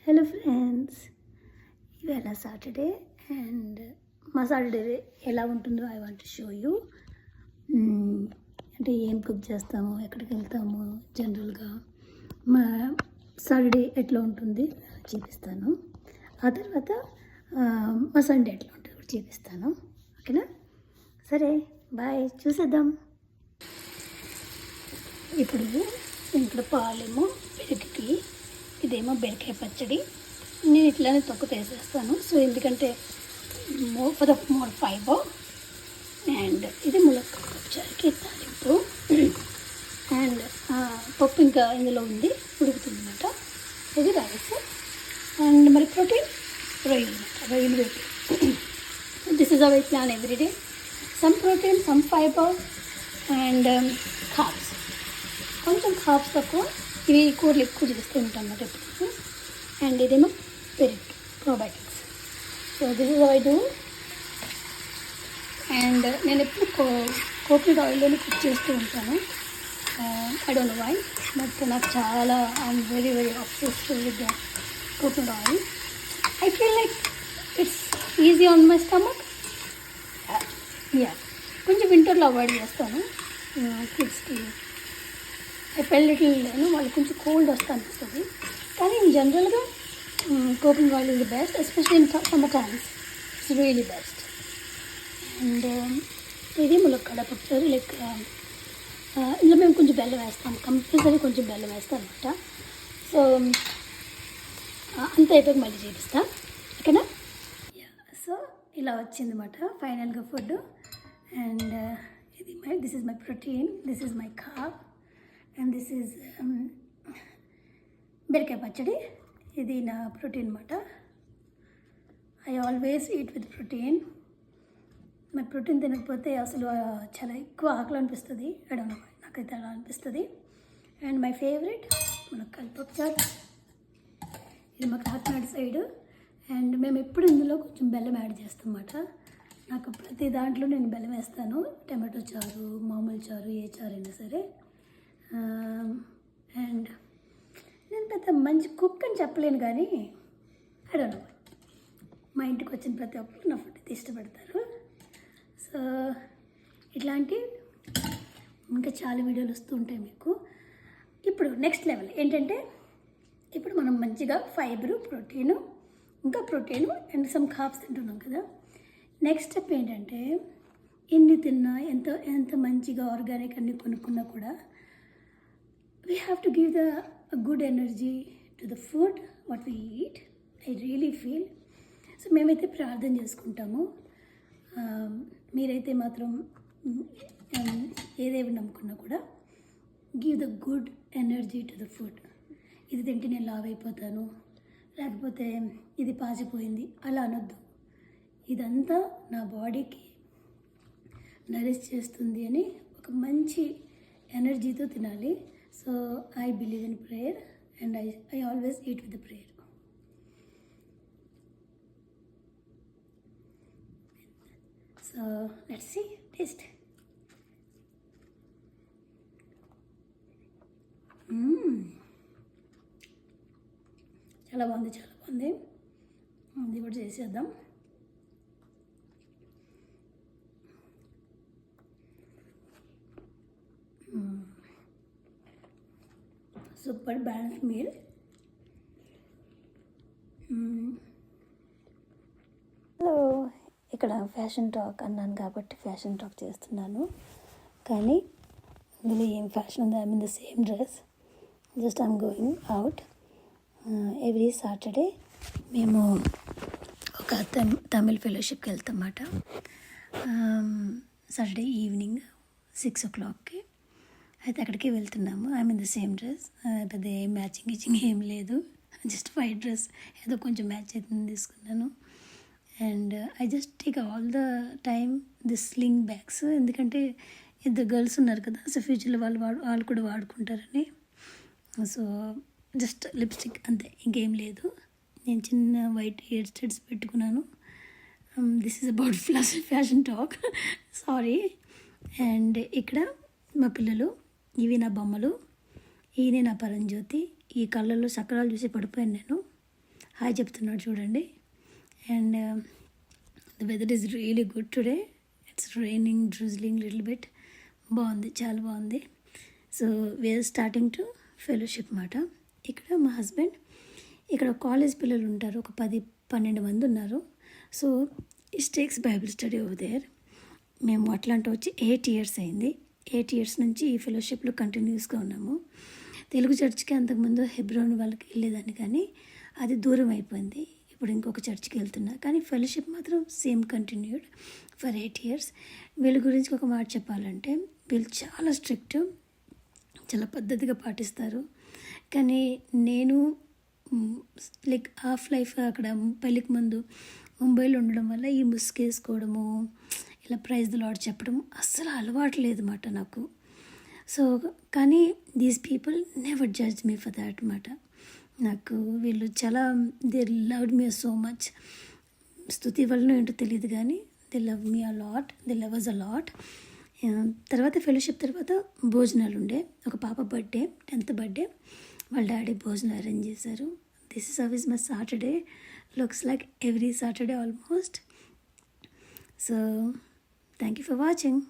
Hello friends, ఇవాళ Saturday and మా Saturday ఎలా ఉంటుందో I want to show you. అంటే ఏం కుక్ చేస్తాము, ఎక్కడికి వెళ్తాము, జనరల్గా మా సాటర్డే ఎట్లా ఉంటుంది చూపిస్తాను. ఆ తర్వాత మా సండే ఎట్లా ఉంటుంది కూడా చూపిస్తాను. ఓకేనా? సరే, బాయ్, చూసేద్దాం. ఇప్పుడు ఇంట్లో పాలేమో పెరుగుకి, ఇదేమో బెరకాయ పచ్చడి. నేను ఇట్లానే తొక్కు తీసేస్తాను. సో ఎందుకంటే for the more fibre. And ఇది ములక్కాయకి తాలింపు. అండ్ పప్పు ఇంకా ఇందులో ఉంది, ఉడుకుతుంది అన్నమాట. ఇది రైస్ అండ్ మరి ప్రోటీన్ రొయ్యలు పెట్టి. This is our plan everyday. Some protein, some fibre and carbs. కొంచెం కార్బ్స్ తక్కువ, ఇవి కూరలు ఎక్కువ చేస్తూ ఉంటాం అన్నమాట ఎప్పుడు. అండ్ ఇదేమో పెరుగు, probiotics. So this is I do. And నేను ఎప్పుడు కోకోనట్ ఆయిల్లోనే కుక్ చేస్తూ ఉంటాను. I don't know why, but నాకు చాలా I'm very very obsessed with the coconut oil. I feel like it's easy on my stomach. కొంచెం వింటర్లో అవాయిడ్ చేస్తాను కిడ్స్కి. పెళ్ళిళ్ళను వాళ్ళు కొంచెం కోల్డ్ వస్తూ అనిపిస్తుంది. కానీ జనరల్గా coconut oil is the best, especially in summer times. It's really best. And ఇది ములక్కాడ పప్పు. లైక్ ఇందులో మేము కొంచెం బెల్లం వేస్తాం, కంపల్సరీ కొంచెం బెల్లం వేస్తాం అనమాట. సో అంత అయిపోయి మళ్ళీ చేపిస్తా. ఓకేనా? సో ఇలా వచ్చిందన్నమాట ఫైనల్గా food. And this is my protein, this is my carb, and this is బెరకాయ పచ్చడి. ఇది నా ప్రోటీన్ అన్నమాట. I always eat with protein. మరి ప్రోటీన్ తినకపోతే అసలు చాలా ఎక్కువ ఆకలి అనిపిస్తుంది. ఎడనో నాకైతే అలా అనిపిస్తుంది. అండ్ మై ఫేవరెట్ మునక్కాయల పప్పుచారు. ఇది మా కాకినాడ సైడ్. అండ్ మేము ఎప్పుడు ఇందులో కొంచెం బెల్లం యాడ్ చేస్తాం అన్నమాట. నాకు ప్రతి దాంట్లో నేను బెల్లం వేస్తాను. టమాటో చారు, మామూలు చారు, ఏ చారు అయినా సరే. అండ్ నేను పెద్ద మంచి కుక్ అని చెప్పలేను, కానీ ఐ డోంట్ నో, మా ఇంటికి వచ్చిన ప్రతి ఒక్కరు నా ఫుడ్ ఇష్టపడతారు. సో ఇట్లాంటి ఇంకా చాలా వీడియోలు వస్తూ ఉంటాయి మీకు. ఇప్పుడు నెక్స్ట్ లెవెల్ ఏంటంటే, ఇప్పుడు మనం మంచిగా ఫైబరు, ప్రోటీను, ఇంకా ప్రోటీను అండ్ సమ్ కార్బ్స్ తింటున్నాం కదా. నెక్స్ట్ స్టెప్ ఏంటంటే, ఎన్ని తిన్నా, ఎంత మంచిగా ఆర్గానిక్ అన్ని కొనుక్కున్నా కూడా we have to give the good energy to the food what we eat. I really feel. So మేమైతే ప్రార్థన చేసుకుంటాము. మీరైతే మాత్రం ఏదేవి నమ్ముకున్నా కూడా give the good energy to the food. ఇది తింటే నేను లావ్ అయిపోతాను, లేకపోతే ఇది పాసిపోయింది అలా అనొద్దు. ఇదంతా నా బాడీకి నరిష్ చేస్తుంది అని ఒక మంచి ఎనర్జీతో తినాలి. So I believe in prayer and I always eat with the prayer. So let's see, taste. చాలా బాగుంది, చాలా బాగుంది. ఇది కూడా చేసేద్దాం. Super balance meal. హలో, ఇక్కడ ఫ్యాషన్ టాక్ అన్నాను కాబట్టి ఫ్యాషన్ టాక్ చేస్తున్నాను. కానీ ఇందులో ఏం ఫ్యాషన్ ఉంది? I mean the same dress. Just I'm going out. Every Saturday మేము ఒక తమిళ్ ఫెలోషిప్కి వెళ్తాం అన్నమాట. సాటర్డే ఈవినింగ్ 6 o'clockకి అయితే అక్కడికి వెళ్తున్నాము. I mean the same dress. పెద్ద ఏం మ్యాచింగ్ ఏం లేదు, జస్ట్ వైట్ డ్రెస్ ఏదో కొంచెం మ్యాచ్ అవుతుంది తీసుకున్నాను. And I just take all the time this sling bags. ఎందుకంటే ఇద్దరు గర్ల్స్ ఉన్నారు కదా, సో ఫ్యూచర్లో వాళ్ళు కూడా వాడుకుంటారని. సో జస్ట్ లిప్స్టిక్ అంతే, ఇంకేం లేదు. నేను చిన్న వైట్ హెయిర్ స్టైల్స్ పెట్టుకున్నాను. This is about fashion talk, sorry. And ఇక్కడ మా పిల్లలు, ఇవి నా బొమ్మలు, ఈయనే నా పరంజ్యోతి. ఈ కళ్ళల్లో చక్రాలు చూసి పడిపోయాను నేను. హాయ్ చెప్తున్నాడు చూడండి. And the weather is really good today. It's raining drizzling little bit. బాగుంది, చాలా బాగుంది. So we are starting to fellowship మాట. ఇక్కడ మా హస్బెండ్, ఇక్కడ కాలేజ్ పిల్లలు ఉంటారు, ఒక 10-12 మంది ఉన్నారు. So it takes Bible study over there. మేము అట్లాంటి వచ్చి 8 years అయింది. 8 years నుంచి ఈ ఫెలోషిప్లో కంటిన్యూస్గా ఉన్నాము. తెలుగు చర్చ్కి అంతకుముందు హెబ్రోన్ వాళ్ళకి వెళ్ళేదాన్ని, కానీ అది దూరం అయిపోయింది. ఇప్పుడు ఇంకొక చర్చ్కి వెళ్తున్నా, కానీ ఫెలోషిప్ మాత్రం సేమ్ కంటిన్యూడ్ ఫర్ 8 years. వీళ్ళ గురించి ఒక మాట చెప్పాలంటే, వీళ్ళు చాలా స్ట్రిక్ట్, చాలా పద్ధతిగా పాటిస్తారు. కానీ నేను లైక్ హాఫ్ లైఫ్ అక్కడ పెళ్ళికి ముందు ముంబైలో ఉండడం వల్ల ఈ ముసుగేసుకోవడము, ఇలా ప్రైజ్ ది లార్డ్ చెప్పడం అస్సలు అలవాటు లేదన్నమాట నాకు. సో కానీ these people never judge me for that మాట. నాకు వీళ్ళు చాలా they loved me so much. స్తుతి వలన ఏంటో తెలియదు, కానీ they love me a lot, they love us a lot. తర్వాత ఫెలోషిప్ తర్వాత భోజనాలు ఉండే. ఒక పాప బర్త్డే, 10th birthday, వాళ్ళ డాడీ భోజనం అరేంజ్ చేశారు. This is always my Saturday. Looks like every Saturday almost. So thank you for watching.